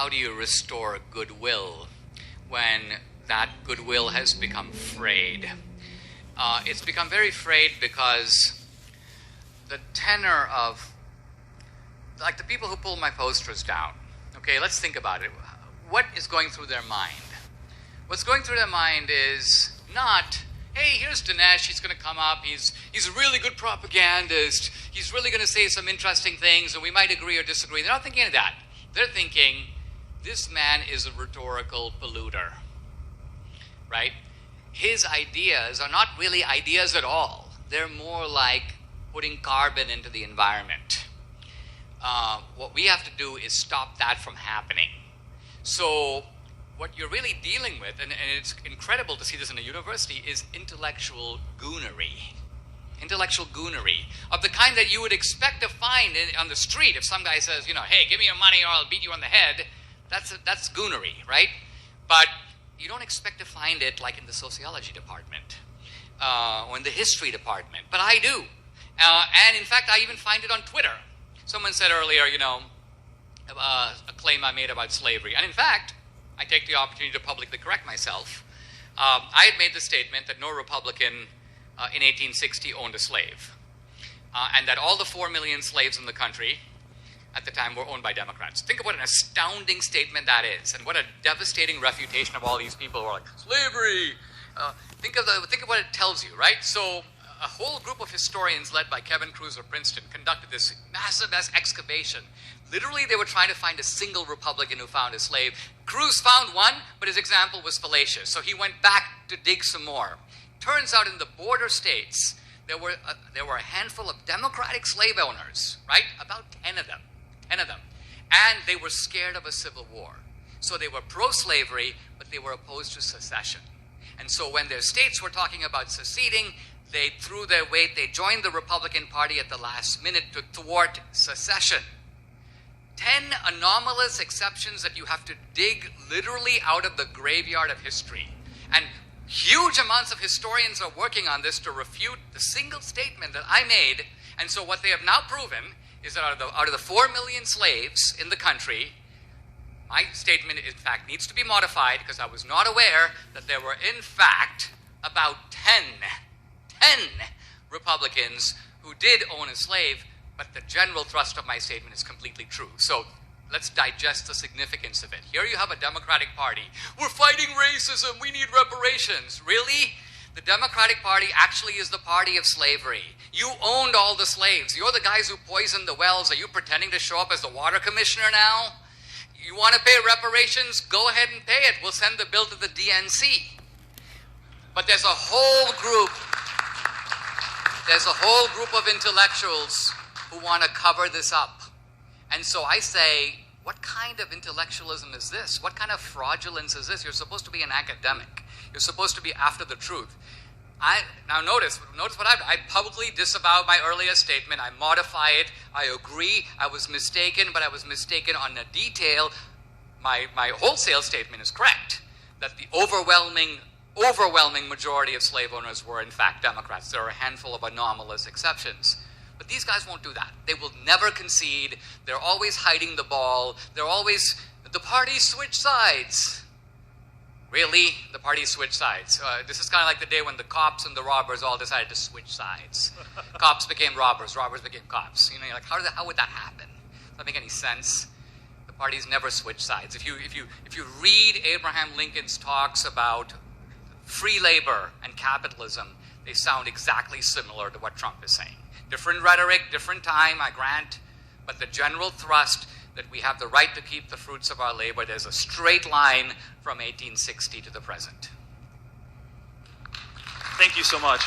how do you restore goodwill when that goodwill has become frayed? It's become very frayed because the tenor of, like the people who pull my posters down, okay, let's think about it. What is going through their mind? What's going through their mind is not, hey, here's Dinesh, he's going to come up, he's a really good propagandist, he's really going to say some interesting things, and we might agree or disagree. They're not thinking of that. They're thinking, this man is a rhetorical polluter, right? His ideas are not really ideas at all. They're more like putting carbon into the environment. What we have to do is stop that from happening. So what you're really dealing with, and it's incredible to see this in a university, is intellectual goonery. Intellectual goonery of the kind that you would expect to find on the street. If some guy says, you know, hey, give me your money or I'll beat you on the head, that's goonery, right? But you don't expect to find it like in the sociology department or in the history department, but I do. And in fact, I even find it on Twitter. Someone said earlier, you know, a claim I made about slavery. And in fact, I take the opportunity to publicly correct myself. I had made the statement that no Republican in 1860 owned a slave, and that all the 4 million slaves in the country at the time were owned by Democrats. Think of what an astounding statement that is, and what a devastating refutation of all these people who are like, slavery! Think of what it tells you, right? So a whole group of historians led by Kevin Cruz of Princeton conducted this massive excavation. Literally, they were trying to find a single Republican who found a slave. Cruz found one, but his example was fallacious, so he went back to dig some more. Turns out in the border states, there were a handful of Democratic slave owners, right? About 10 of them. And they were scared of a civil war. So they were pro-slavery, but they were opposed to secession. And so when their states were talking about seceding, they threw their weight, they joined the Republican Party at the last minute to thwart secession. 10 anomalous exceptions that you have to dig literally out of the graveyard of history. And huge amounts of historians are working on this to refute the single statement that I made. And so what they have now proven is that out of the 4 million slaves in the country, my statement, in fact, needs to be modified because I was not aware that there were, in fact, about 10 Republicans who did own a slave, but the general thrust of my statement is completely true. So let's digest the significance of it. Here you have a Democratic Party. We're fighting racism. We need reparations. Really? The Democratic Party actually is the party of slavery. You owned all the slaves. You're the guys who poisoned the wells. Are you pretending to show up as the water commissioner now? You want to pay reparations? Go ahead and pay it. We'll send the bill to the DNC. But there's a whole group of intellectuals who want to cover this up. And so I say, what kind of intellectualism is this? What kind of fraudulence is this? You're supposed to be an academic. You're supposed to be after the truth. Now notice what I've done. I publicly disavow my earlier statement. I modify it. I agree. I was mistaken, but I was mistaken on a detail. My wholesale statement is correct, that the overwhelming majority of slave owners were in fact Democrats. There are a handful of anomalous exceptions. But these guys won't do that. They will never concede. They're always hiding the ball. The parties switch sides. Really? The parties switch sides. This is kind of like the day when the cops and the robbers all decided to switch sides. Cops became robbers. Robbers became cops. You know, you're like, how would that happen? Does that make any sense? The parties never switch sides. If you read Abraham Lincoln's talks about free labor and capitalism, they sound exactly similar to what Trump is saying. Different rhetoric, different time, I grant, but the general thrust that we have the right to keep the fruits of our labor, there's a straight line from 1860 to the present. Thank you so much.